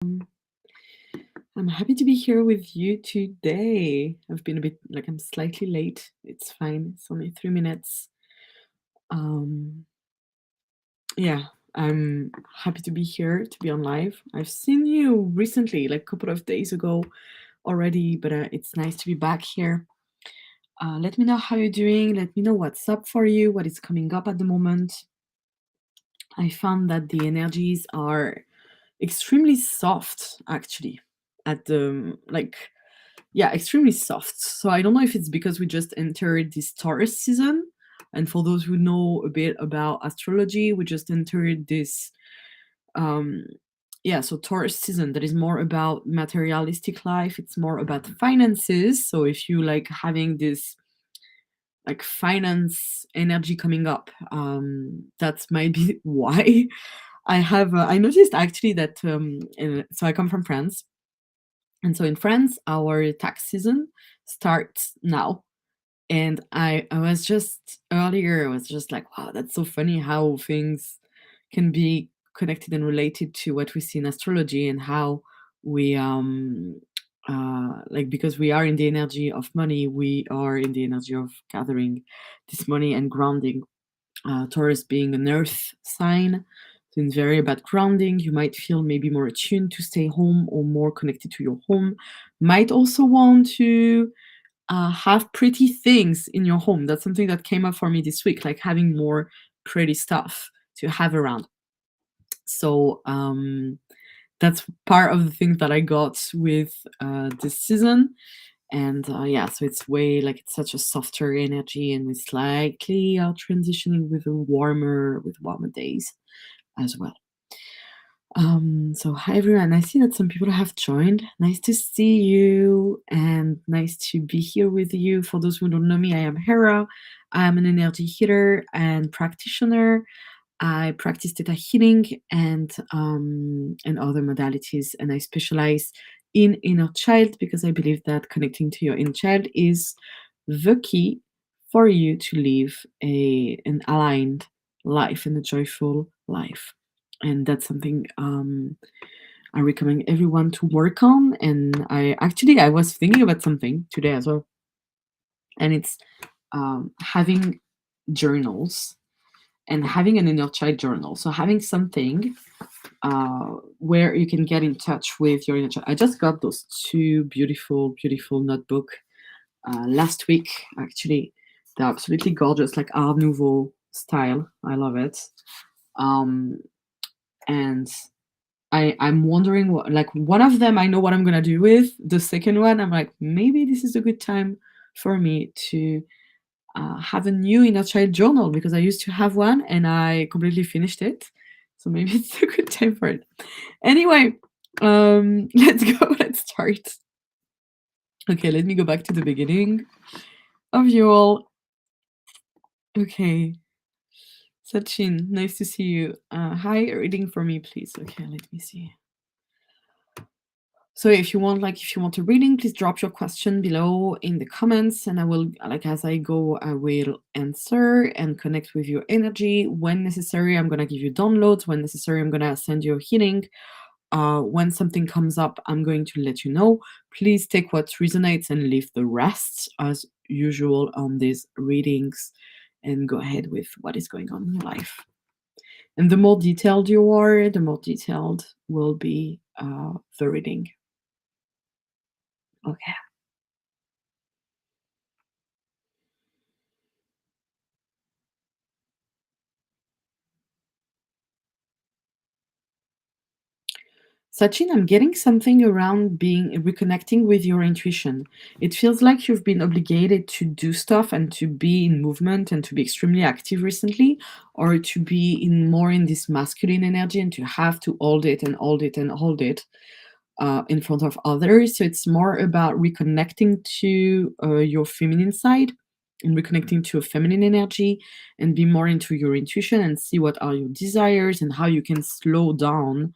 I'm happy to be here with you today. I've been a bit like I'm slightly late. It's fine. It's only 3 minutes. Um, yeah, I'm happy to be here to be on live. I've seen you recently, like a couple of days ago already, but it's nice to be back here. Let me know how you're doing. Let me know what's up for you, what is coming up at the moment. I found that the energies are extremely soft, actually, at the like yeah, extremely soft. So I don't know if it's because we just entered this Taurus season. And for those who know a bit about astrology, we just entered this um yeah, so Taurus season that is more about materialistic life, it's more about finances. So if you like having this like finance energy coming up, that's might be why. I noticed actually that so I come from France, and so in France our tax season starts now. And I was just earlier, I was just like, wow, that's so funny how things can be connected and related to what we see in astrology, and how we like, because we are in the energy of money, we are in the energy of gathering this money and grounding. Taurus being an earth sign, so it's very about grounding. You might feel maybe more attuned to stay home or more connected to your home. Might also want to have pretty things in your home. That's something that came up for me this week, like having more pretty stuff to have around. So that's part of the things that I got with this season. And yeah, so it's way like it's such a softer energy, and we slightly are transitioning with warmer days as well. So hi everyone. I see that some people have joined. Nice to see you and nice to be here with you. For those who don't know me, I am Hera. I'm an energy healer and practitioner. I practice theta healing and other modalities, and I specialize in inner child because I believe that connecting to your inner child is the key for you to live an aligned life and a joyful life. And that's something I recommend everyone to work on. And I was thinking about something today as well, and it's having journals and having an inner child journal. So having something where you can get in touch with your inner child. I just got those two beautiful, beautiful notebook last week. Actually, they're absolutely gorgeous, like Art Nouveau style. I love it. Um, and I'm wondering what, like, one of them I know what I'm gonna do with. The second one, I'm like, maybe this is a good time for me to have a new inner child journal, because I used to have one and I completely finished it. So maybe it's a good time for it. Anyway, let's go. Let's start. Okay, let me go back to the beginning of you all. Okay, Sachin, nice to see you. Hi, reading for me, please. Okay, let me see. So if you want a reading, please drop your question below in the comments, and I will, like, as I go, I will answer and connect with your energy. When necessary, I'm gonna give you downloads. When necessary, I'm gonna send you a healing. When something comes up, I'm going to let you know. Please take what resonates and leave the rest, as usual on these readings, and go ahead with what is going on in your life. And the more detailed you are, the more detailed will be the reading. Okay. Sachin, I'm getting something around being reconnecting with your intuition. It feels like you've been obligated to do stuff and to be in movement and to be extremely active recently, or to be in more in this masculine energy and to have to hold it and hold it and hold it in front of others. So it's more about reconnecting to your feminine side and reconnecting to a feminine energy, and be more into your intuition and see what are your desires and how you can slow down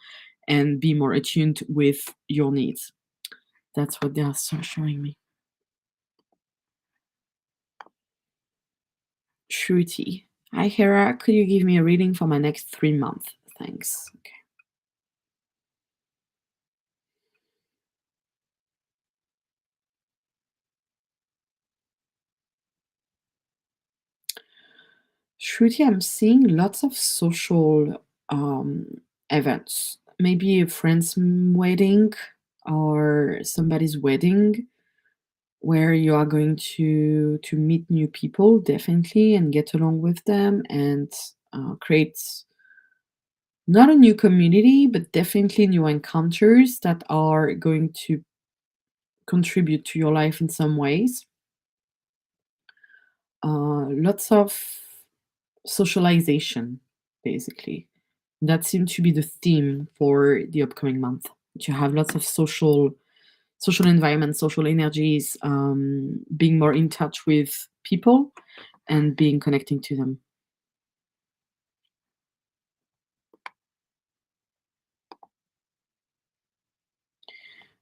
and be more attuned with your needs. That's what they are showing me. Shruti. Hi, Hera. Could you give me a reading for my next 3 months? Thanks. Okay. Shruti, I'm seeing lots of social events. Maybe a friend's wedding or somebody's wedding where you are going to meet new people definitely and get along with them and create not a new community but definitely new encounters that are going to contribute to your life in some ways. Lots of socialization, basically. That seems to be the theme for the upcoming month. To have lots of social environments, social energies, being more in touch with people and being connecting to them.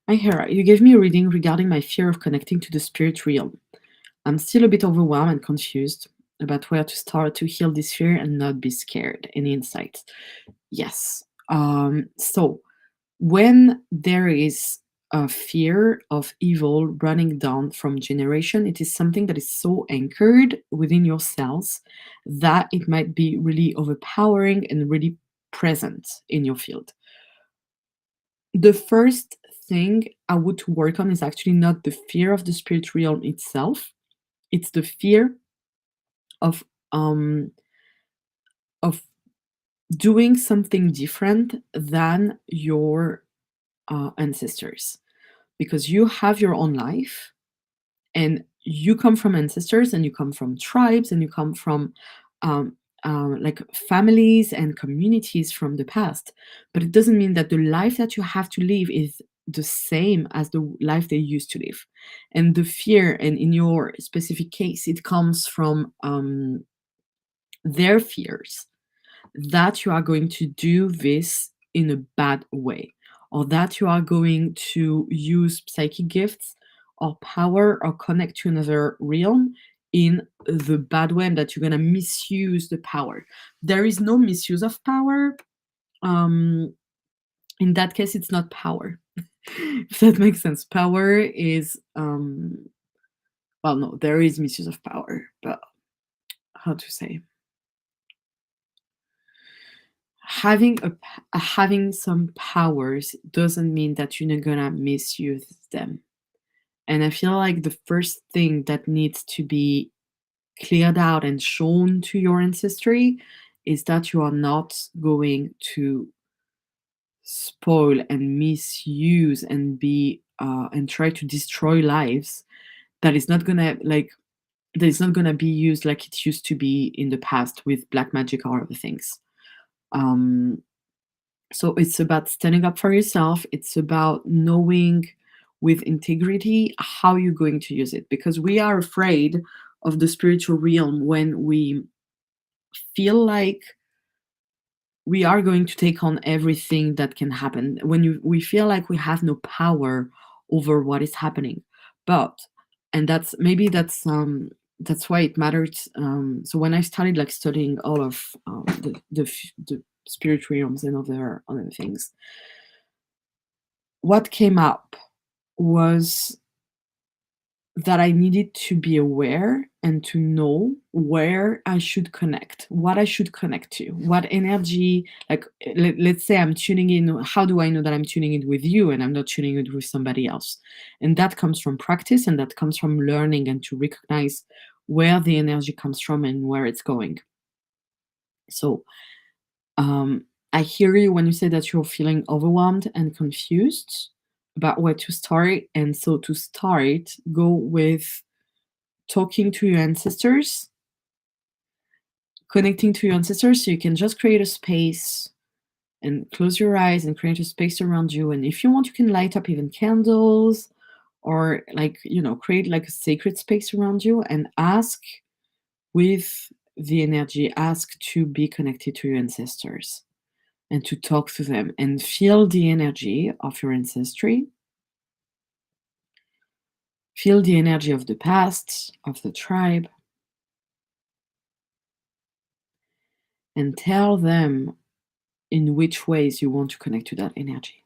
Hi, Hera. You gave me a reading regarding my fear of connecting to the spirit realm. I'm still a bit overwhelmed and confused about where to start to heal this fear and not be scared. Any insights? Yes. So when there is a fear of evil running down from generation, it is something that is so anchored within your cells that it might be really overpowering and really present in your field. The first thing I would to work on is actually not the fear of the spirit realm itself. It's the fear of um of doing something different than your ancestors, because you have your own life and you come from ancestors and you come from tribes and you come from um, like families and communities from the past, but it doesn't mean that the life that you have to live is the same as the life they used to live. And the fear, and in your specific case it comes from their fears that you are going to do this in a bad way, or that you are going to use psychic gifts or power or connect to another realm in the bad way, and that you're going to misuse the power. There is no misuse of power. Um, in that case, it's not power. If that makes sense. Power is, well, no, there is misuse of power, but how to say? Having some powers doesn't mean that you're not gonna misuse them. And I feel like the first thing that needs to be cleared out and shown to your ancestry is that you are not going to spoil and misuse and be and try to destroy lives that is not gonna that is not gonna be used like it used to be in the past with black magic or other things. Um, So it's about standing up for yourself. It's about knowing with integrity how you're going to use it, because we are afraid of the spiritual realm when we feel like we are going to take on everything that can happen, when we feel like we have no power over what is happening. But and that's why it matters. So when I started like studying all of the spirit realms and other things, what came up was that I needed to be aware and to know where I should connect, what I should connect to, what energy, like let's say I'm tuning in. How do I know that I'm tuning in with you and I'm not tuning in with somebody else? And that comes from practice, and that comes from learning and to recognize where the energy comes from and where it's going. So um, I hear you when you say that you're feeling overwhelmed and confused about where to start. And so to start, go with talking to your ancestors, connecting to your ancestors. So you can just create a space and close your eyes and create a space around you. And if you want, you can light up even candles, or like, create like a sacred space around you and ask with the energy, ask to be connected to your ancestors and to talk to them and feel the energy of your ancestry. Feel the energy of the past, of the tribe, and tell them in which ways you want to connect to that energy.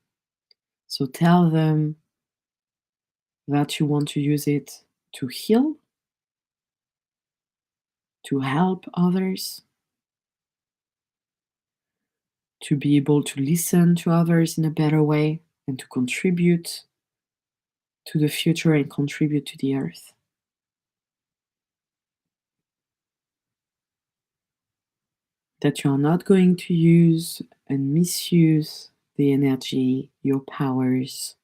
So tell them that you want to use it to heal, to help others, to be able to listen to others in a better way and to contribute to the future and contribute to the earth. That you are not going to use and misuse the energy, your powers,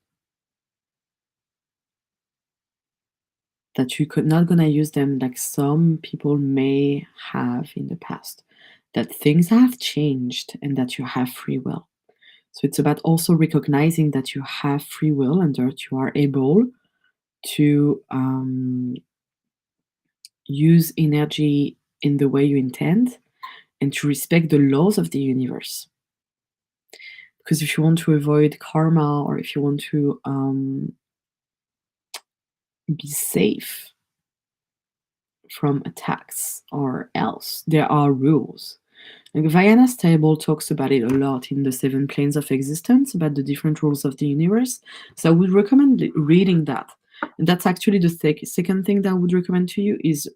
that you could not gonna use them like some people may have in the past, that things have changed and that you have free will. So it's about also recognizing that you have free will and that you are able to use energy in the way you intend and to respect the laws of the universe. Because if you want to avoid karma or if you want to be safe from attacks or else, there are rules. Like Vajana's table talks about it a lot in the 7 planes of existence, about the different rules of the universe. So I would recommend reading that. And that's actually the second thing that I would recommend to you is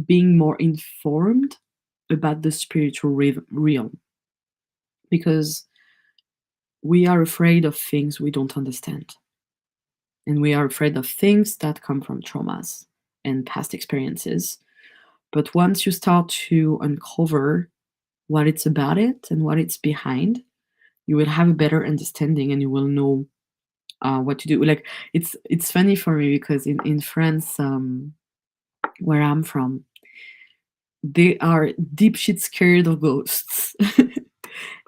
being more informed about the spiritual realm. Because we are afraid of things we don't understand. And we are afraid of things that come from traumas and past experiences. But once you start to uncover what it's about it and what it's behind, you will have a better understanding and you will know what to do. Like it's funny for me because in France, where I'm from, they are deep shit scared of ghosts.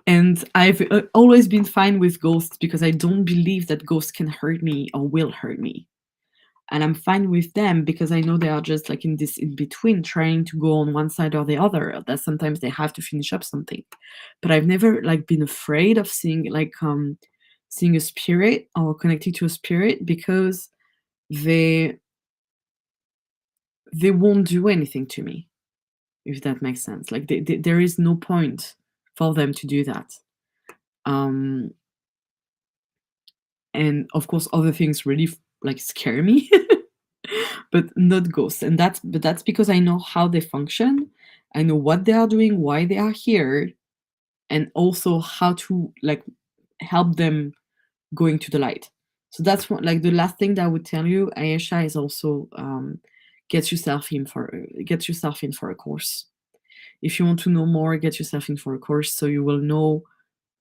And I've always been fine with ghosts because I don't believe that ghosts can hurt me or will hurt me. And I'm fine with them because I know they are just like in this in between, trying to go on one side or the other, that sometimes they have to finish up something. But I've never like been afraid of seeing a spirit or connecting to a spirit because they won't do anything to me, if that makes sense. Like there is no point for them to do that. And of course other things really like scare me. But not ghosts. And that's because I know how they function. I know what they are doing, why they are here, and also how to like help them going to the light. So that's what, like the last thing that I would tell you, Ayesha, is also get yourself in for a course. If you want to know more, get yourself in for a course so you will know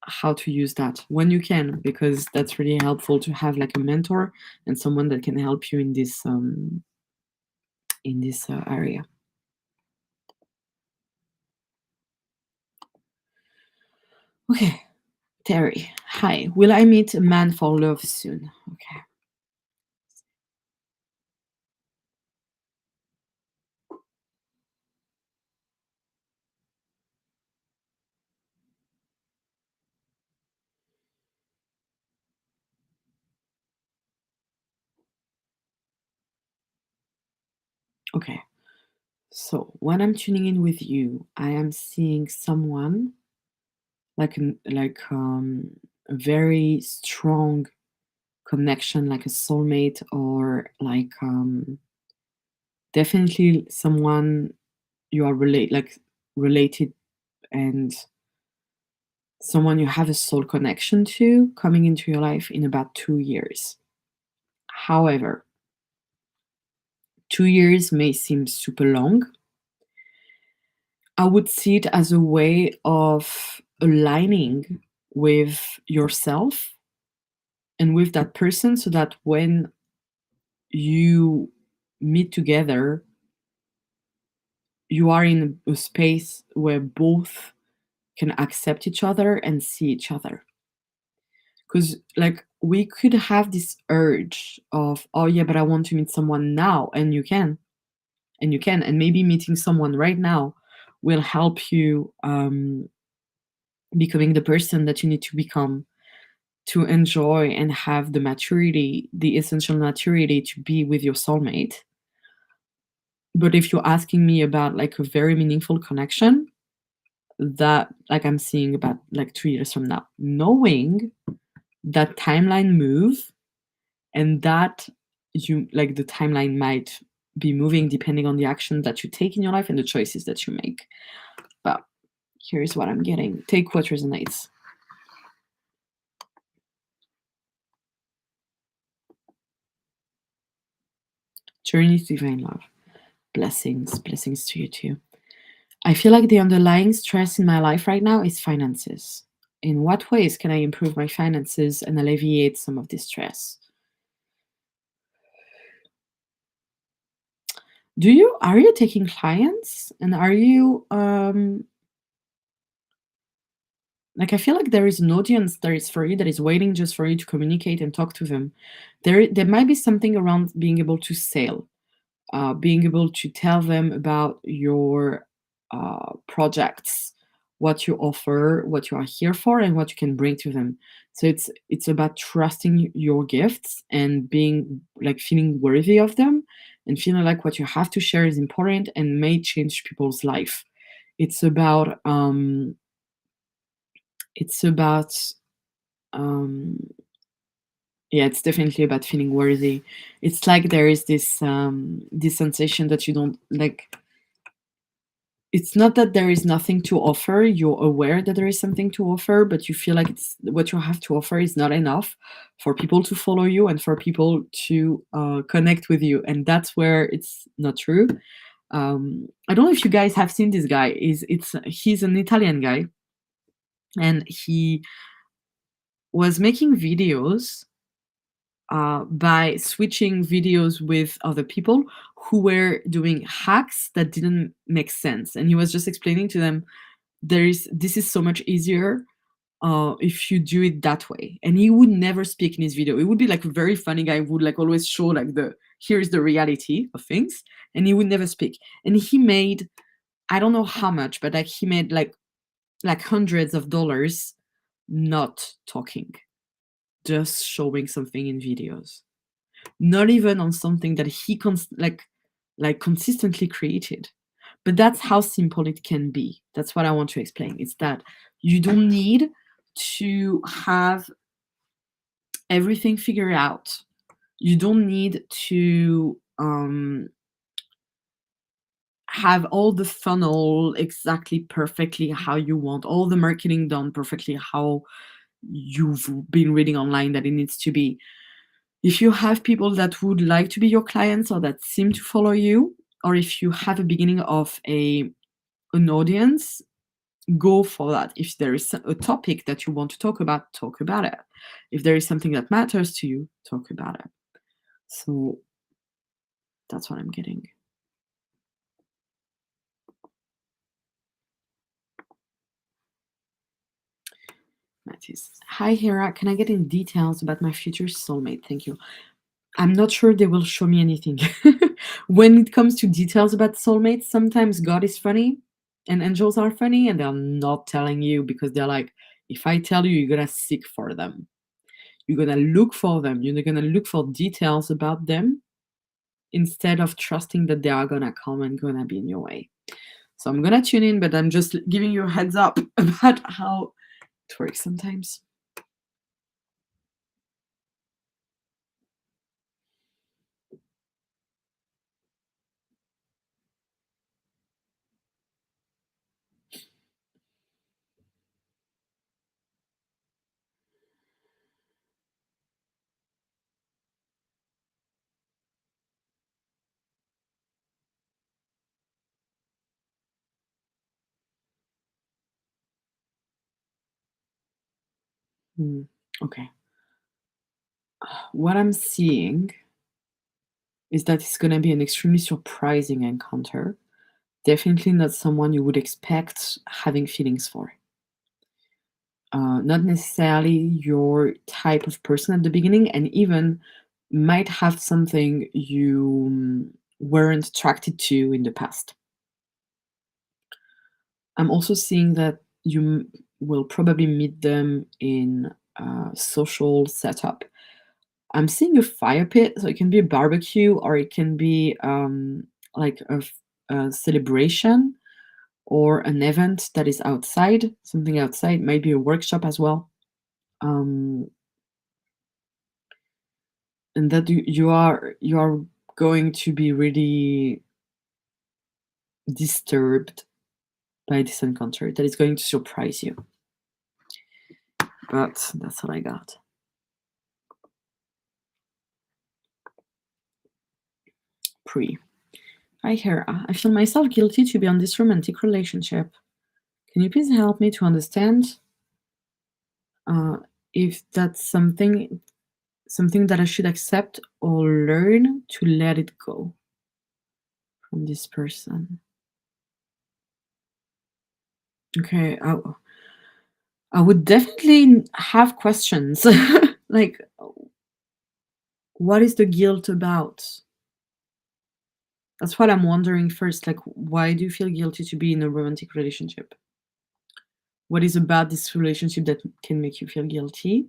how to use that when you can, because that's really helpful to have like a mentor and someone that can help you in this area. Okay, Terry. Hi. Will I meet a man for love soon? Okay. Okay. So when I'm tuning in with you, I am seeing someone a very strong connection, like a soulmate, or like definitely someone you are related, and someone you have a soul connection to coming into your life in about 2 years. However, 2 years may seem super long. I would see it as a way of aligning with yourself and with that person so that when you meet together, you are in a space where both can accept each other and see each other. Because, like, we could have this urge of, oh, yeah, but I want to meet someone now, and you can. And maybe meeting someone right now will help you becoming the person that you need to become to enjoy and have the maturity, the essential maturity to be with your soulmate. But if you're asking me about like a very meaningful connection, that like I'm seeing about like 2 years from now, knowing that timeline move and that you like the timeline might be moving depending on the action that you take in your life and the choices that you make. But Here's what I'm getting. Take what resonates. Journey to divine love. Blessings. Blessings to you too. I feel like the underlying stress in my life right now is finances. In what ways can I improve my finances and alleviate some of this stress? Are you taking clients, and are you like, I feel like there is an audience that is for you, that is waiting just for you to communicate and talk to them. There might be something around being able to sell, being able to tell them about your projects, what you offer, what you are here for, and what you can bring to them. So it's about trusting your gifts and being like feeling worthy of them, and feeling like what you have to share is important and may change people's life. It's about it's about um yeah, it's definitely about feeling worthy. It's like there is this sensation that you don't like. It's not that there is nothing to offer. You're aware that there is something to offer, but you feel like it's what you have to offer is not enough for people to follow you and for people to connect with you, and that's where it's not true. I don't know if you guys have seen this guy. He's an Italian guy, and he was making videos by switching videos with other people who were doing hacks that didn't make sense. And he was just explaining to them, this is so much easier if you do it that way. And he would never speak in his video. It would be like a very funny guy who would like always show like here's the reality of things, and he would never speak. And he made, I don't know how much, but like he made like hundreds of dollars not talking, just showing something in videos, not even on something that he consistently created. But that's how simple it can be. That's what I want to explain. It's that you don't need to have everything figured out. You don't need to have all the funnel exactly perfectly how you want, all the marketing done perfectly how you've been reading online that it needs to be. If you have people that would like to be your clients or that seem to follow you, or if you have a beginning of an audience, go for that. If there is a topic that you want to talk about it. If there is something that matters to you, talk about it. So that's what I'm getting. Matisse. Hi, Hera. Can I get in details about my future soulmate? Thank you. I'm not sure they will show me anything. When it comes to details about soulmates, sometimes God is funny and angels are funny, and they're not telling you because they're like, if I tell you, you're gonna seek for them. You're gonna look for them. You're gonna look for details about them instead of trusting that they are gonna come and gonna be in your way. So I'm gonna tune in, but I'm just giving you a heads up about how it works sometimes. Hmm. Okay. What I'm seeing is that it's gonna be an extremely surprising encounter. Definitely not someone you would expect having feelings for. Not necessarily your type of person at the beginning, and even might have something you weren't attracted to in the past. I'm also seeing that you will probably meet them in a social setup. I'm seeing a fire pit, so it can be a barbecue or it can be like a celebration or an event that is outside, something outside, maybe a workshop as well. Um, and that you are going to be really disturbed by this encounter that is going to surprise you. But that's all I got. Pre. Hi, Hera. I feel myself guilty to be on this romantic relationship. Can you please help me to understand if that's something that I should accept or learn to let it go from this person? Okay, I would definitely have questions. Like, what is the guilt about? That's what I'm wondering first. Like, why do you feel guilty to be in a romantic relationship? What is about this relationship that can make you feel guilty?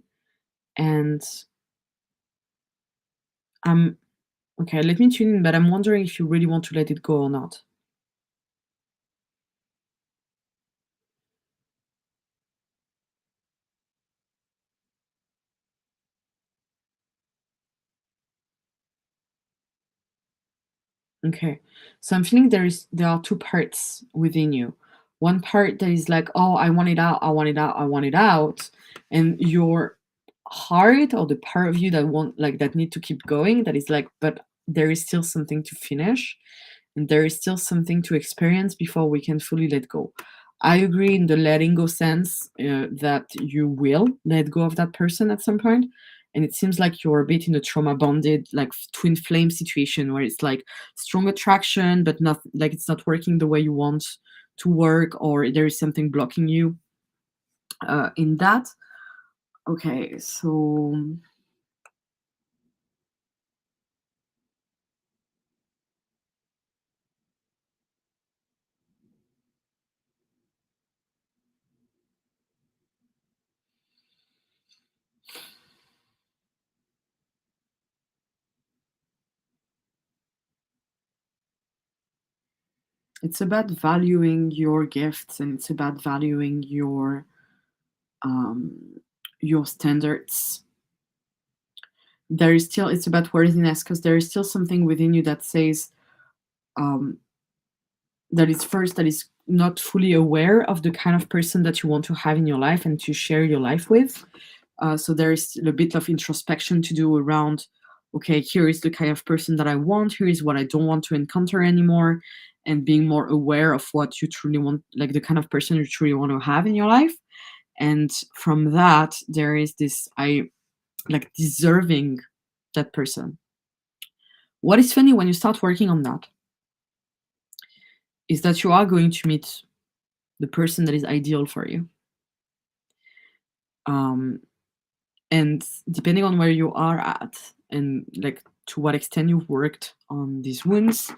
And I'm okay, let me tune in, but I'm wondering if you really want to let it go or not. Okay. So I'm feeling there are two parts within you. One part that is like, oh, I want it out, I want it out, I want it out. And your heart or the part of you that want like that need to keep going, that is like, but there is still something to finish and there is still something to experience before we can fully let go. I agree in the letting go sense that you will let go of that person at some point, and it seems like you're a bit in a trauma bonded like twin flame situation where it's like strong attraction but not like it's not working the way you want to work, or there is something blocking you in that. Okay, so it's about valuing your gifts and it's about valuing um your standards. There is still, it's about worthiness because there is still something within you that says um that is first, that is not fully aware of the kind of person that you want to have in your life and to share your life with. So there is a bit of introspection to do around, okay, here is the kind of person that I want, here is what I don't want to encounter anymore, and being more aware of what you truly want, like the kind of person you truly want to have in your life. And from that, there is this, I like deserving that person. What is funny when you start working on that is that you are going to meet the person that is ideal for you. Um, and depending on where you are at and like to what extent you've worked on these wounds,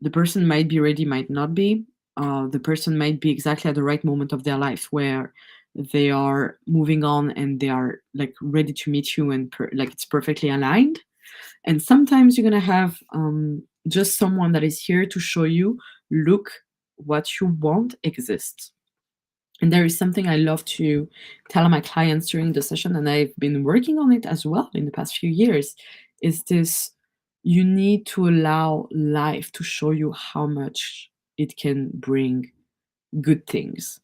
the person might be ready, might not be. The person might be exactly at the right moment of their life where they are moving on and they are like ready to meet you and like it's perfectly aligned. And sometimes you're gonna have just someone that is here to show you, look, what you want exists. And there is something I love to tell my clients during the session, and I've been working on it as well in the past few years, is this: you need to allow life to show you how much it can bring good things.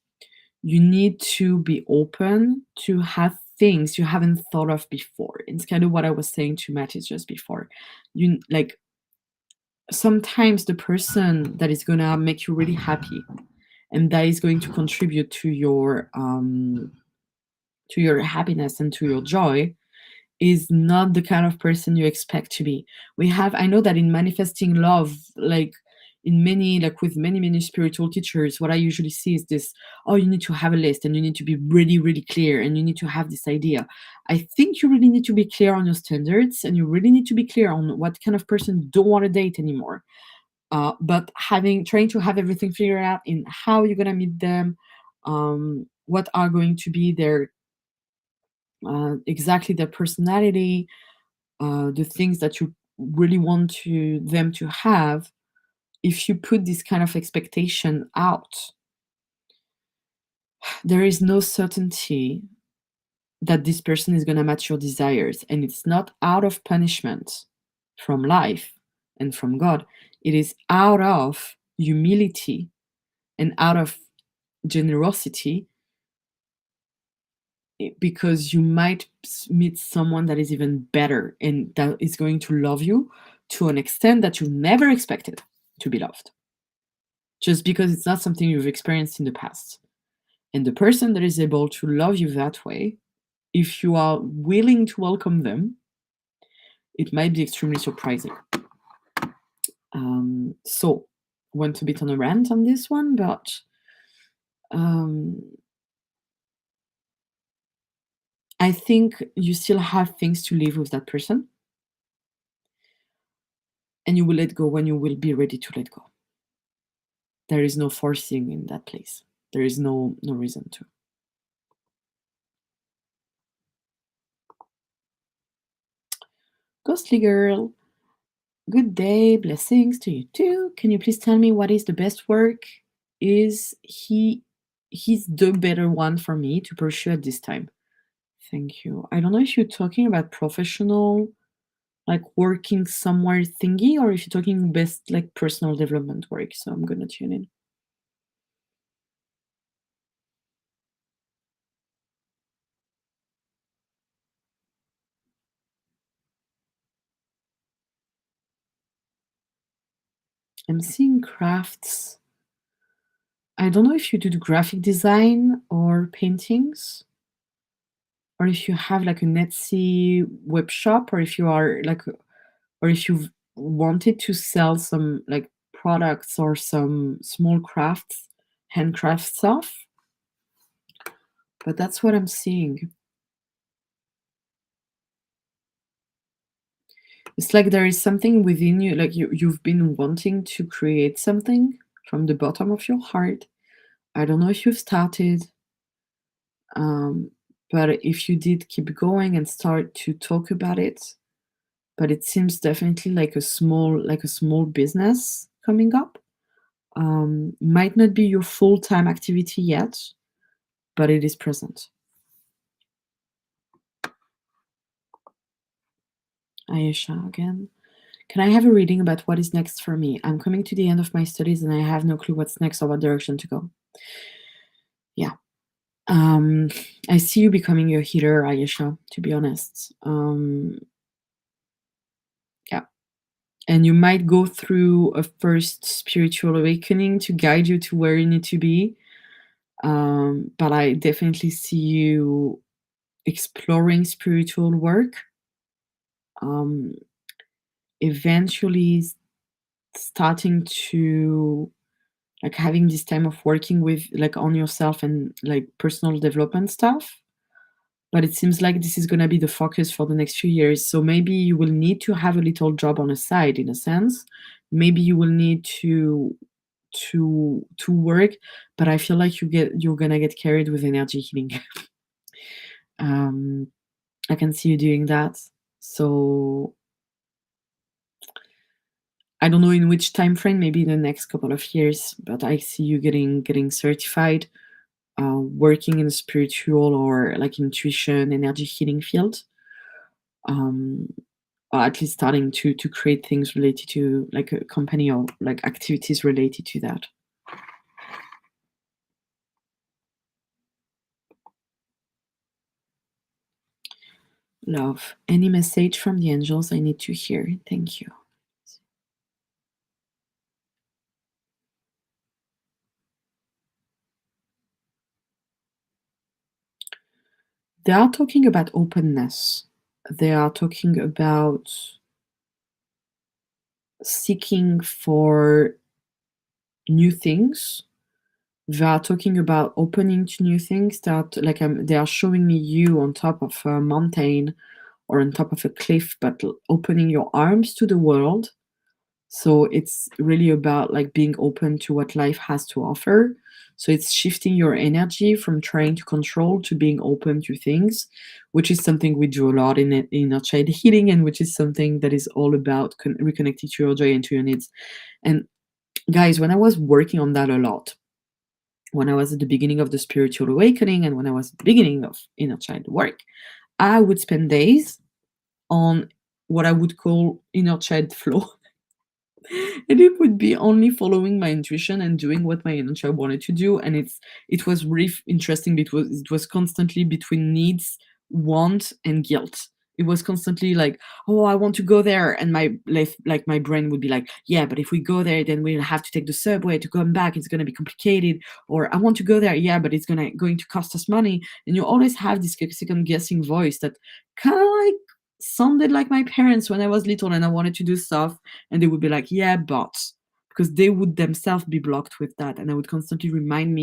You need to be open to have things you haven't thought of before. It's kind of what I was saying to Mattis just before. You like sometimes the person that is gonna make you really happy and that is going to contribute to your happiness and to your joy is not the kind of person you expect to be. I know that in manifesting love, like in many, like with many spiritual teachers, what I usually see is this: oh, you need to have a list and you need to be really really clear and you need to have this idea. I think you really need to be clear on your standards and you really need to be clear on what kind of person you don't want to date anymore. But trying to have everything figured out in how you're gonna meet them, what are going to be their exactly their personality, the things that you really want them to have. If you put this kind of expectation out, there is no certainty that this person is gonna match your desires, and it's not out of punishment from life and from God. It is out of humility and out of generosity, because you might meet someone that is even better and that is going to love you to an extent that you never expected to be loved, just because it's not something you've experienced in the past. And the person that is able to love you that way, if you are willing to welcome them, it might be extremely surprising. So, went a bit on a rant on this one, but um, I think you still have things to live with that person, and you will let go when you will be ready to let go. There is no forcing in that place. There is no reason to. Ghostly girl, good day, blessings to you too. Can you please tell me what is the best work? Is he's the better one for me to pursue at this time? Thank you. I don't know if you're talking about professional, like working somewhere thingy, or if you're talking best like personal development work. So I'm gonna tune in. I'm seeing crafts. I don't know if you do the graphic design or paintings, or if you have like an Etsy web shop, or if you are like, or if you've wanted to sell some like products or some small crafts, handcraft stuff. But that's what I'm seeing. It's like there is something within you, like you've been wanting to create something from the bottom of your heart. I don't know if you've started, um, but if you did, keep going and start to talk about it. But it seems definitely like a small business coming up. Might not be your full-time activity yet, but it is present. Ayesha again. Can I have a reading about what is next for me? I'm coming to the end of my studies and I have no clue what's next or what direction to go. Yeah. I see you becoming a healer, Ayesha, to be honest. Yeah. And you might go through a first spiritual awakening to guide you to where you need to be. But I definitely see you exploring spiritual work. Um, Eventually starting to like having this time of working with like on yourself and like personal development stuff, but it seems like this is going to be the focus for the next few years. So maybe you will need to have a little job on the side, in a sense. Maybe you will need to work, but I feel like you're gonna get carried with energy healing. um I can see you doing that. So I don't know in which time frame, maybe in the next couple of years, but I see you getting certified, working in a spiritual or like intuition, energy healing field. Um, or at least starting to create things related to like a company or like activities related to that. Love. Any message from the angels I need to hear? Thank you. They are talking about openness. They are talking about seeking for new things. They are talking about opening to new things that like they are showing me you on top of a mountain or on top of a cliff, but opening your arms to the world. So it's really about like being open to what life has to offer. So it's shifting your energy from trying to control to being open to things, which is something we do a lot in our child healing, and which is something that is all about reconnecting to your joy and to your needs. And guys, when I was working on that a lot, when I was at the beginning of the spiritual awakening and when I was at the beginning of inner child work, I would spend days on what I would call inner child flow. And it would be only following my intuition and doing what my inner child wanted to do. And it was really interesting because it was constantly between needs, want, and guilt. It was constantly like, oh, I want to go there, and my life, like my brain would be like, yeah, but if we go there, then we'll have to take the subway to come back. It's gonna be complicated. Or I want to go there, yeah, but it's going to cost us money. And you always have this second guessing voice that kind of like sounded like my parents when I was little and I wanted to do stuff, and they would be like, yeah, but because they would themselves be blocked with that. And I would constantly remind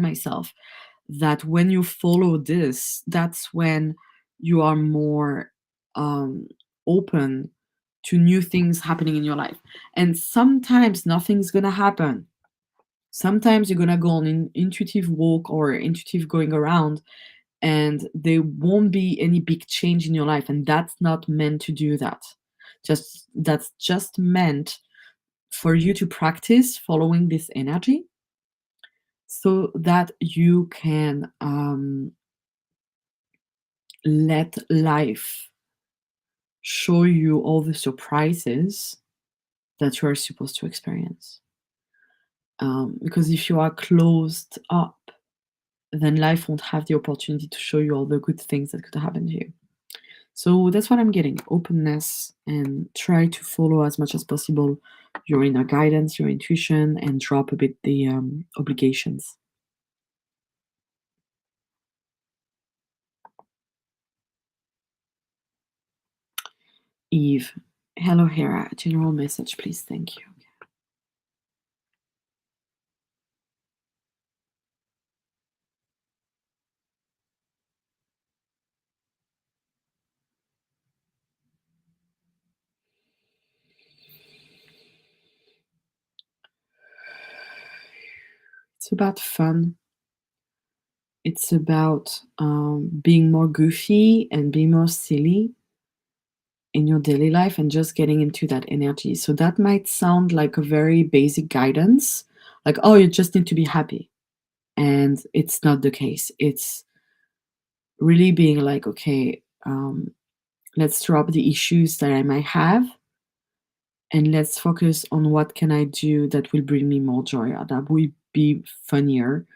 myself that when you follow this, that's when you are more um, open to new things happening in your life. And sometimes nothing's gonna happen. Sometimes you're gonna go on an intuitive walk or intuitive going around, and there won't be any big change in your life. And that's not meant to do that. That's just meant for you to practice following this energy so that you can let life show you all the surprises that you are supposed to experience. Because if you are closed up, then life won't have the opportunity to show you all the good things that could happen to you. So that's what I'm getting, openness, and try to follow as much as possible your inner guidance, your intuition, and drop a bit the obligations. Eve, hello, Hera. General message, please. Thank you. It's about fun. It's about being more goofy and being more silly in your daily life and just getting into that energy. So that might sound like a very basic guidance, like, oh, you just need to be happy. And it's not the case. It's really being like, okay, let's drop the issues that I might have, and let's focus on what can I do that will bring me more joy, or that will be funnier,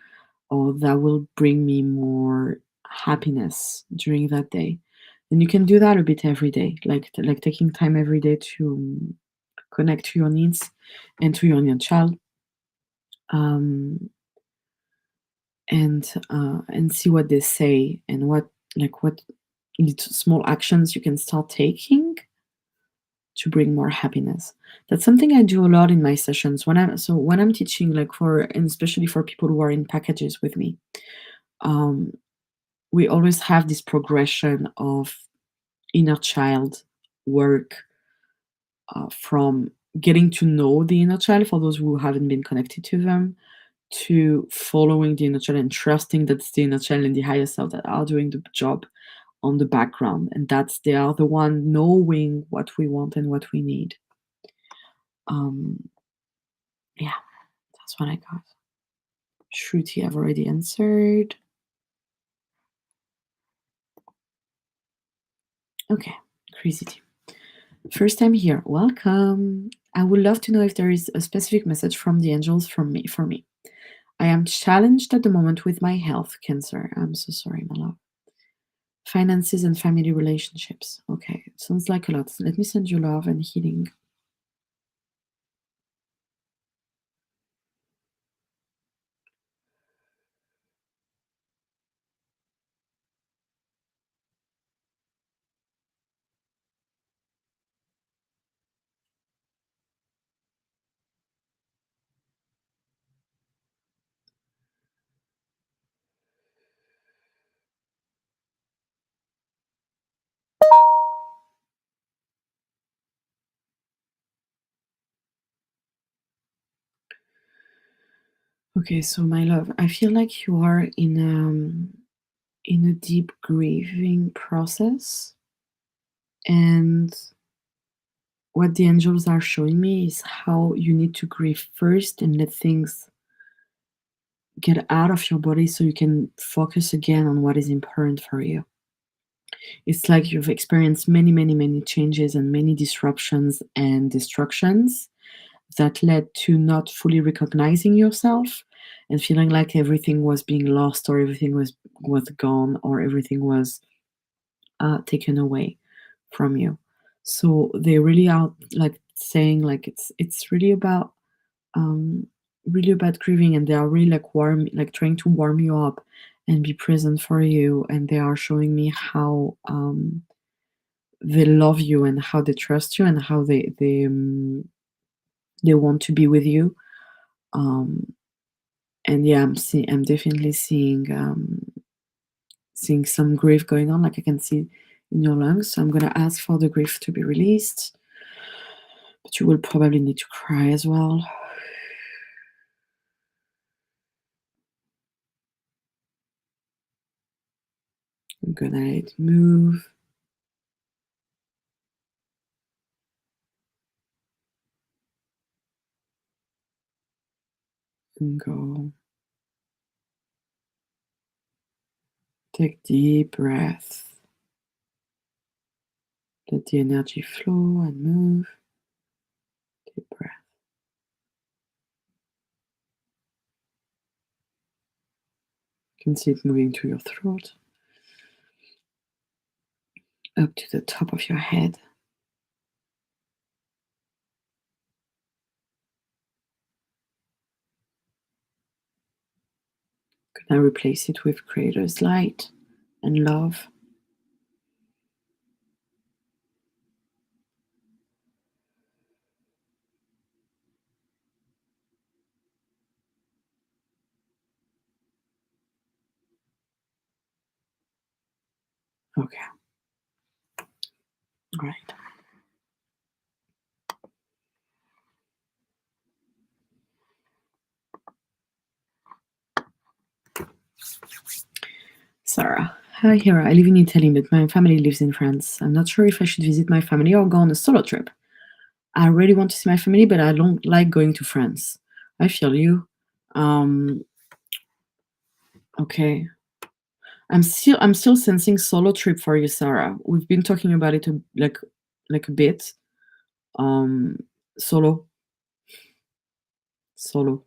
or that will bring me more happiness during that day. And you can do that a bit every day, like taking time every day to connect to your needs and to your inner child, um, and see what they say, and what little small actions you can start taking to bring more happiness. That's something I do a lot in my sessions when I'm teaching, like for and especially for people who are in packages with me. Um, we always have this progression of inner child work, from getting to know the inner child for those who haven't been connected to them, to following the inner child and trusting that it's the inner child and the higher self that are doing the job on the background, and that's they are the one knowing what we want and what we need. Um, yeah, that's what I got. Shruti, I've already answered. Okay, crazy team. First time here, welcome. I would love to know if there is a specific message from the angels for me. I am challenged at the moment with my health, Cancer. I'm so sorry, my love. Finances and family relationships. Okay, it sounds like a lot. Let me send you love and healing. Okay, so my love, I feel like you are in a deep grieving process, and what the angels are showing me is how you need to grieve first and let things get out of your body so you can focus again on what is important for you. It's like you've experienced many, many, many changes and many disruptions and destructions that led to not fully recognizing yourself and feeling like everything was being lost or everything was gone or everything was taken away from you. So they really are like saying like it's um really about grieving, and they are really like warm, like trying to warm you up and be present for you, and they are showing me how they love you and how they trust you and how they want to be with you. um and yeah, I'm definitely seeing some grief going on, like I can see in your lungs. So I'm gonna ask for the grief to be released, but you will probably need to cry as well. I'm gonna let it move and go. Take deep breaths. Let the energy flow and move. Deep breath. You can see it moving to your throat, up to the top of your head. Gonna replace it with Creator's light and love. Okay, all right. Sarah. Hi, Hera. I live in Italy, but my family lives in France. I'm not sure if I should visit my family or go on a solo trip. I really want to see my family, but I don't like going to France. I feel you. Um, okay. I'm still sensing solo trip for you, Sarah. We've been talking about it like a bit. Um, solo, solo.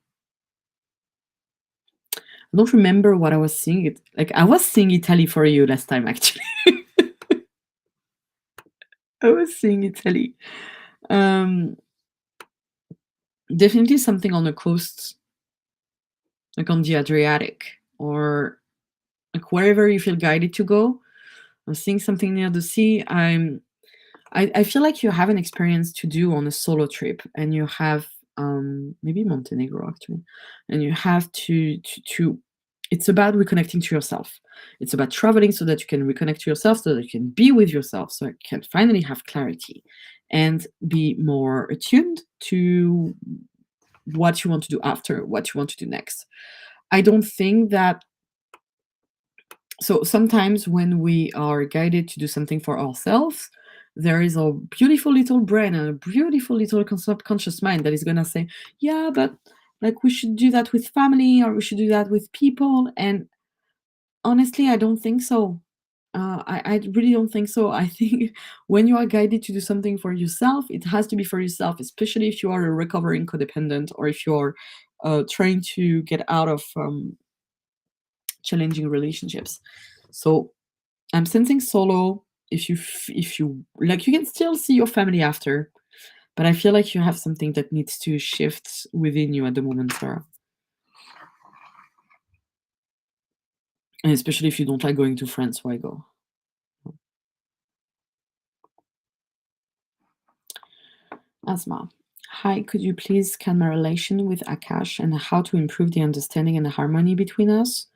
I don't remember what I was seeing. It like I was seeing Italy for you last time. Actually, I was seeing Italy. Um, Definitely something on the coast, like on the Adriatic, or like wherever you feel guided to go. I'm seeing something near the sea. I feel like you have an experience to do on a solo trip, and you have maybe Montenegro actually, and you have to it's about reconnecting to yourself. It's about traveling so that you can reconnect to yourself, so that you can be with yourself, so you can finally have clarity and be more attuned to what you want to do after, what you want to do next. I don't think that so sometimes when we are guided to do something for ourselves, there is a beautiful little brain and a beautiful little subconscious mind that is going to say, yeah, but like we should do that with family or we should do that with people. And honestly, I don't think so. I really don't think so. I think when you are guided to do something for yourself, it has to be for yourself, especially if you are a recovering codependent or if you're trying to get out of challenging relationships. So I'm sensing solo. If you like, you can still see your family after, but I feel like you have something that needs to shift within you at the moment, Sarah. And especially if you don't like going to France, why go? Asma. Hi, could you please scan my relation with Akash and how to improve the understanding and the harmony between us?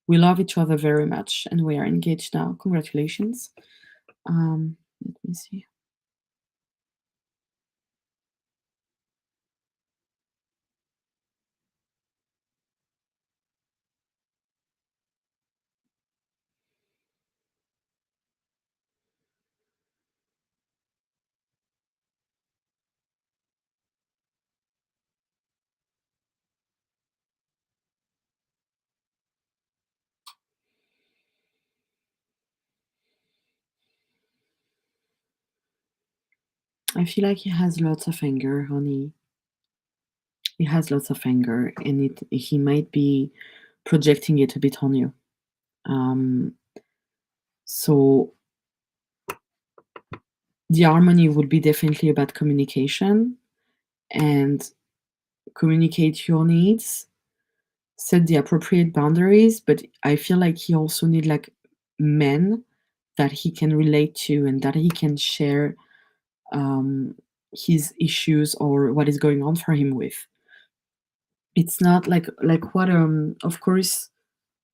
We love each other very much and we are engaged now. Congratulations. Let me see. I feel like he has lots of anger, honey. He has lots of anger, and he might be projecting it a bit on you. Um, so the harmony would be definitely about communication and communicate your needs, set the appropriate boundaries. But I feel like he also need like men that he can relate to and that he can share um, his issues or what is going on for him with. It's not like what of course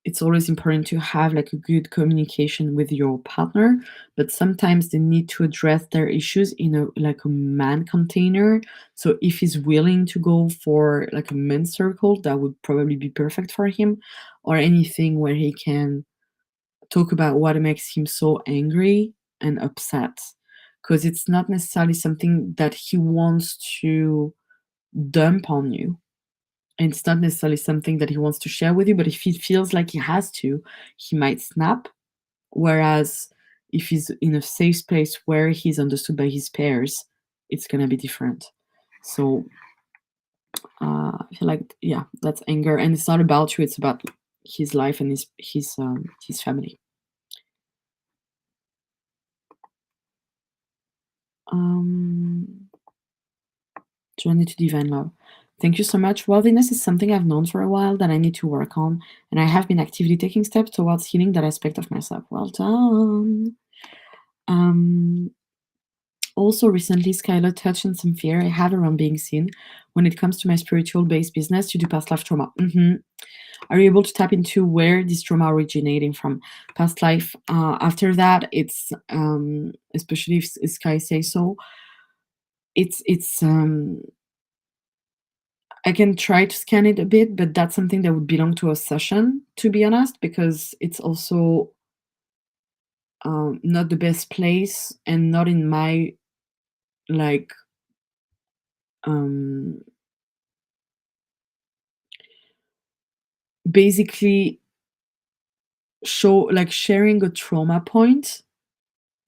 it's always important to have like a good communication with your partner, but sometimes they need to address their issues in a like a man container. So if he's willing to go for like a men's circle, that would probably be perfect for him, or anything where he can talk about what makes him so angry and upset, because it's not necessarily something that he wants to dump on you, and it's not necessarily something that he wants to share with you, but if he feels like he has to, he might snap. Whereas if he's in a safe space where he's understood by his peers, it's gonna be different. So I feel like yeah, that's anger, and it's not about you. It's about his life and his family. Um, Journey to divine love. Thank you so much. Worthiness is something I've known for a while that I need to work on, and I have been actively taking steps towards healing that aspect of myself. Well done. Um, Also, recently, Skylar touched on some fear I have around being seen when it comes to my spiritual based business due to past life trauma. Are you able to tap into where this trauma originating from? Past life. After that, it's especially if Sky says so. It's I can try to scan it a bit, but that's something that would belong to a session, to be honest, because it's also not the best place and not in my like um, basically show like sharing a trauma point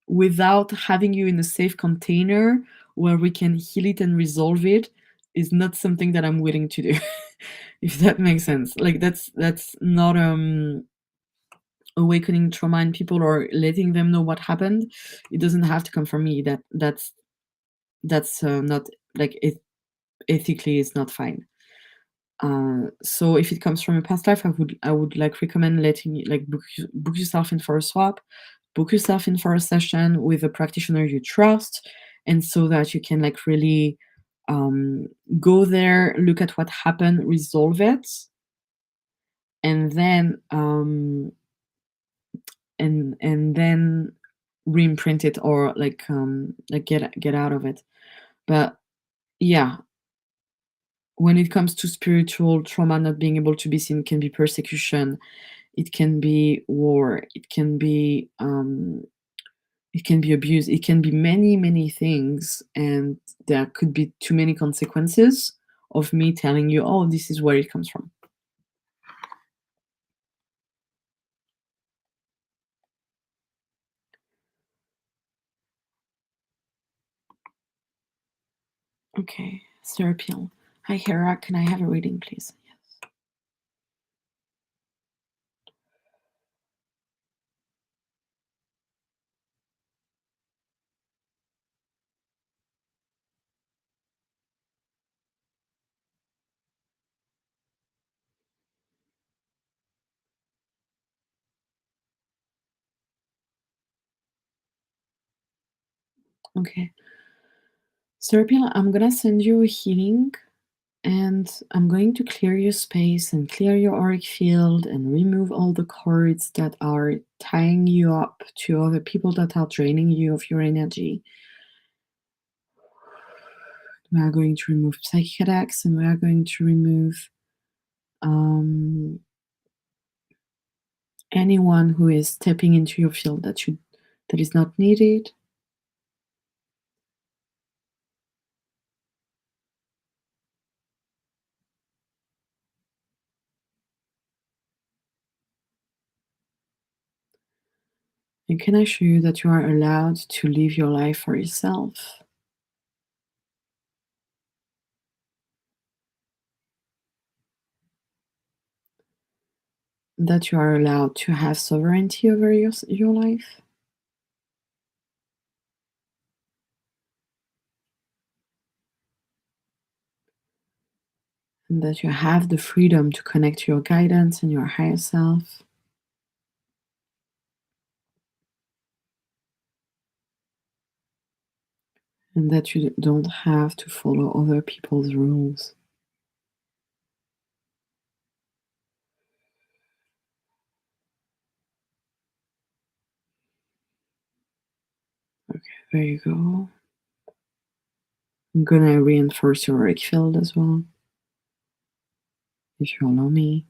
without having you in a safe container where we can heal it and resolve it is not something that I'm willing to do. If that makes sense. Like that's not awakening trauma in people or letting them know what happened. It doesn't have to come from me. That's not like it ethically is not fine. So if it comes from a past life, I would like recommend letting you like book yourself in for a swap, book yourself in for a session with a practitioner you trust, and so that you can like really um, go there, look at what happened, resolve it, and then and then reimprint it or like get out of it. But yeah, when it comes to spiritual trauma not being able to be seen, can be persecution, it can be war, it can be abuse, it can be many many things, and there could be too many consequences of me telling you, oh, this is where it comes from. Okay, Serapiel. Hi Hera, can I have a reading please? Yes. Okay, Serapiel, I'm gonna send you a healing, and I'm going to clear your space and clear your auric field and remove all the cords that are tying you up to other people that are draining you of your energy. We are going to remove psychic attacks, and we are going to remove um, anyone who is stepping into your field that is not needed. And can I show you that you are allowed to live your life for yourself? that you are allowed to have sovereignty over your life, and that you have the freedom to connect to your guidance and your higher self, and that you don't have to follow other people's rules. Okay, there you go. I'm gonna reinforce your auric field as well, if you allow me.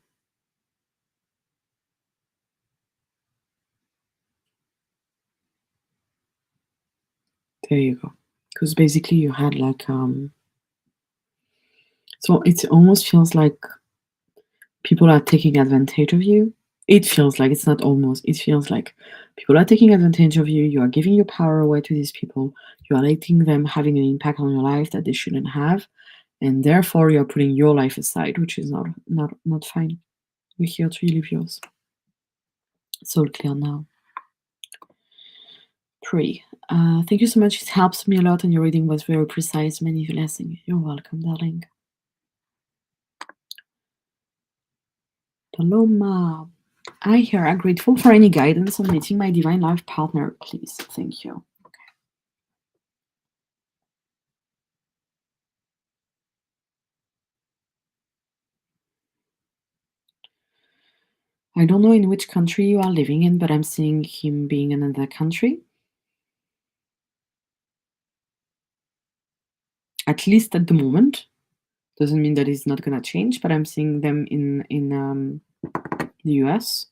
There you go. Because basically you had like so it almost feels like people are taking advantage of you. It feels like, it's not almost, it feels like people are taking advantage of you. You are giving your power away to these people. You are letting them having an impact on your life that they shouldn't have, and therefore you're putting your life aside, which is not fine. We're here to live yours. It's all clear now. 3. Thank you so much. It helps me a lot, and your reading was very precise. Many blessings. You're welcome, darling. Paloma. I here are grateful for any guidance on meeting my divine life partner, please. Thank you. I don't know in which country you are living in, but I'm seeing him being in another country. At least at the moment. Doesn't mean that it's not gonna change, but I'm seeing them in the US.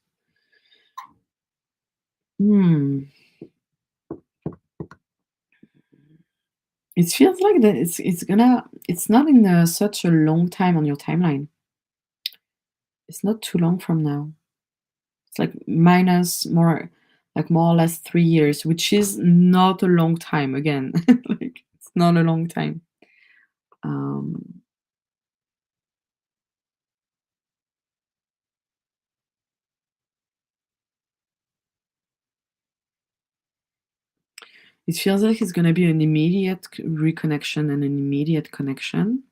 Hmm. It feels like that it's not in such a long time on your timeline. It's not too long from now. It's like minus more, like more or less 3 years, which is not a long time again. Like, it's not a long time. Um, it feels like it's gonna be an immediate reconnection and an immediate connection.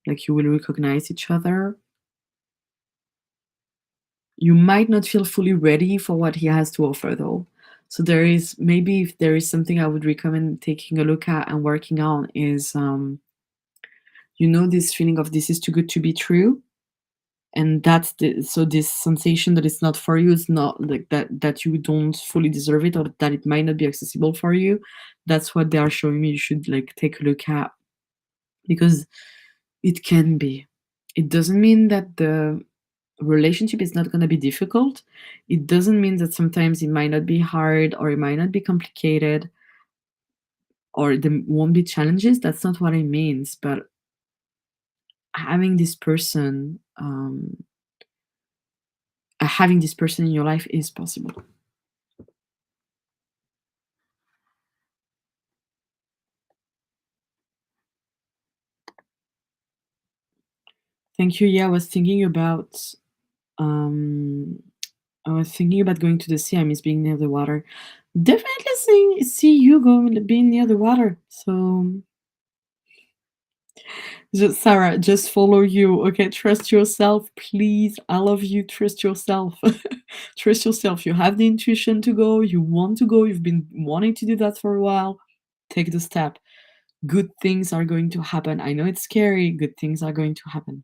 Like, you will recognize each other. You might not feel fully ready for what he has to offer, though. So there is, maybe if there is something I would recommend taking a look at and working on is, this feeling of this is too good to be true, and that's the so this sensation that it's not for you, it's not like that you don't fully deserve it, or that it might not be accessible for you. That's what they are showing me you should like take a look at, because it can be. It doesn't mean that the relationship is not going to be difficult. It doesn't mean that sometimes it might not be hard, or it might not be complicated, or there won't be challenges. That's not what it means. But having this person, having this person in your life is possible. Thank you. Yeah, um, I was thinking about going to the sea. I miss being near the water. Definitely see you going being near the water. So just Sarah, just follow you. Okay, trust yourself, please. I love you. Trust yourself. Trust yourself. You have the intuition to go. You want to go. You've been wanting to do that for a while. Take the step. Good things are going to happen. I know it's scary. Good things are going to happen.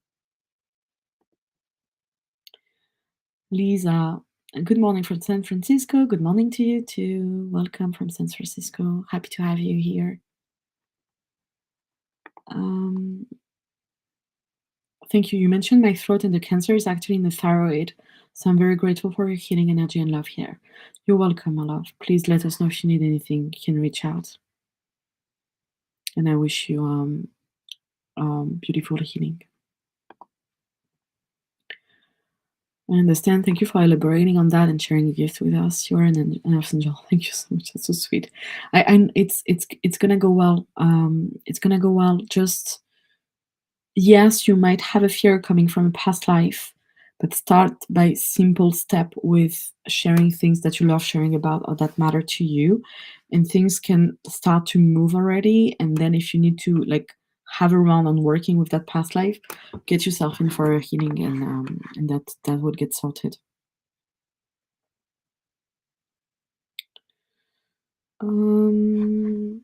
Lisa, good morning from San Francisco. Good morning to you too. Welcome from San Francisco. Happy to have you here. Um, Thank you. You mentioned my throat, and the cancer is actually in the thyroid. So I'm very grateful for your healing energy and love here. You're welcome, my love. Please let us know if you need anything. You can reach out. And I wish you beautiful healing. I understand. Thank you for elaborating on that and sharing a gift with us. You're an earth angel. Thank you so much. That's so sweet. And it's gonna go well. It's gonna go well. Just yes, you might have a fear coming from a past life, But start by simple step with sharing things that you love sharing about or that matter to you, and things can start to move already. And then if you need to like have a round on working with that past life, get yourself in for a healing, and that would get sorted. Um,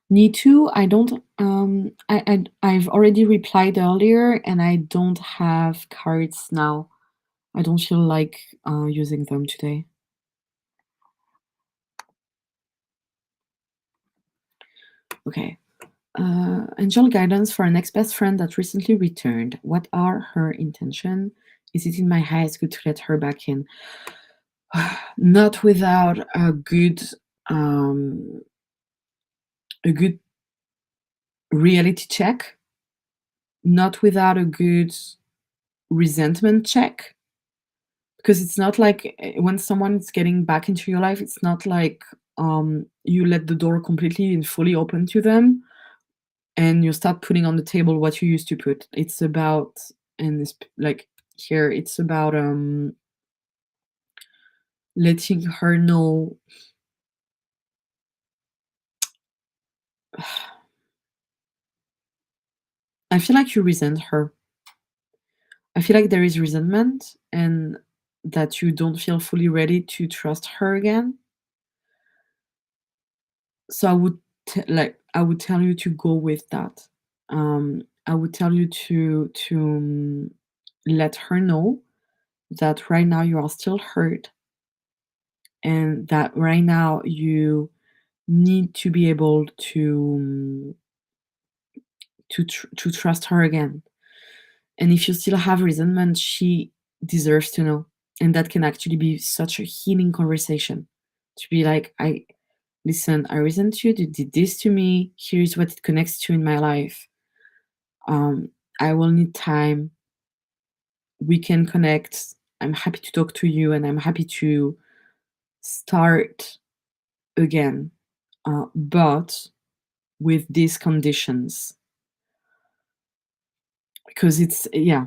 Need to. I don't. I've already replied earlier, and I don't have cards now. I don't feel like using them today. Okay. Angel guidance for an ex-best friend that recently returned. What are her intention? Is it in my highest good to let her back in? Not without um, a good reality check. Not without a good resentment check. Because it's not like when someone's getting back into your life, it's not like you let the door completely and fully open to them and you start putting on the table what you used to put. It's about, and this like here it's about letting her know. I feel like you resent her. I feel like there is resentment and that you don't feel fully ready to trust her again. So I would tell you to go with that. I would tell you to let her know that right now you are still hurt and that right now you need to be able to trust her again. And if you still have resentment, she deserves to know. And that can actually be such a healing conversation. To be like, I listen, I resent you, you did this to me, here's what it connects to in my life. I will need time. We can connect. I'm happy to talk to you and I'm happy to start again. But with these conditions. Because it's, yeah,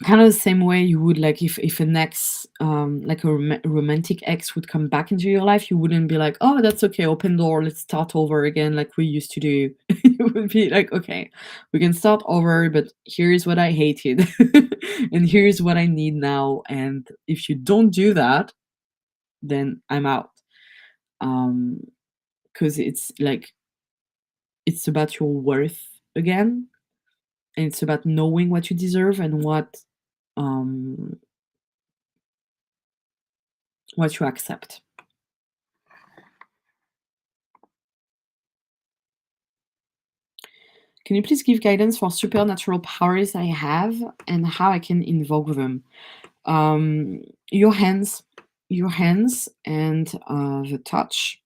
kind of the same way you would like if an ex, like a romantic ex would come back into your life, you wouldn't be like, oh, that's okay, open door, let's start over again like we used to do. You would be like, okay, we can start over, but here's what I hated and here's what I need now, and if you don't do that, then I'm out. um because it's like it's about your worth again, and it's about knowing what you deserve and um what you accept. Can you please give guidance for supernatural powers I have and how I can invoke them? Um, your hands, your hands, and the touch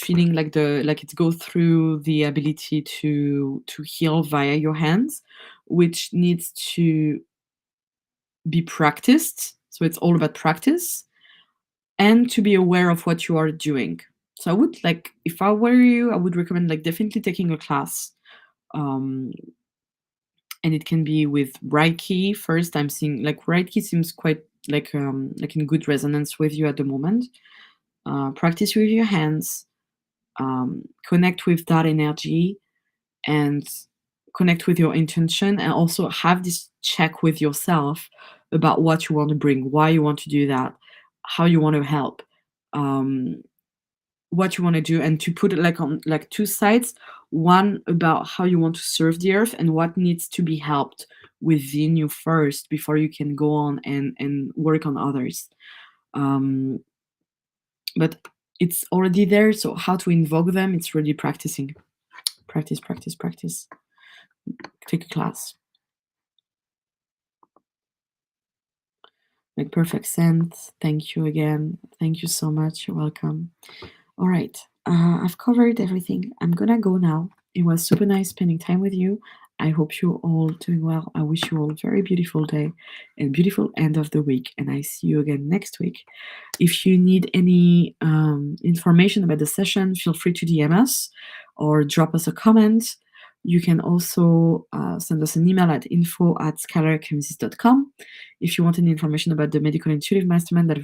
feeling like it goes through the ability to heal via your hands, which needs to be practiced. So it's all about practice and to be aware of what you are doing. So I would like, if I were you, I would recommend like definitely taking a class. Um, and it can be with Reiki first. I'm seeing like Reiki seems quite like in good resonance with you at the moment. Practice with your hands, connect with that energy, and connect with your intention, and also have this check with yourself about what you want to bring, why you want to do that, how you want to help. Um, what you want to do, and to put it like on like two sides, one about how you want to serve the earth and what needs to be helped within you first before you can go on and work on others. um but it's already there, so how to invoke them, it's really practicing. Practice, practice, practice. Take a class. Make perfect sense. Thank you again. Thank you so much. You're welcome. All right. I've covered everything. I'm gonna go now. It was super nice spending time with you. I hope you're all doing well. I wish you all a very beautiful day and beautiful end of the week. And I see you again next week. If you need any information about the session, feel free to DM us or drop us a comment. You can also send us an email at info@scalarchemisis.com. If you want any information about the Medical Intuitive Mastermind that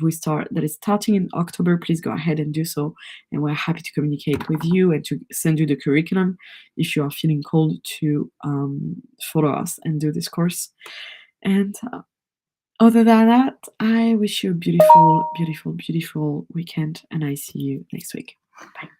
is starting in October, please go ahead and do so. And we're happy to communicate with you and to send you the curriculum if you are feeling called to follow us and do this course. And other than that, I wish you a beautiful, beautiful, beautiful weekend, and I see you next week. Bye.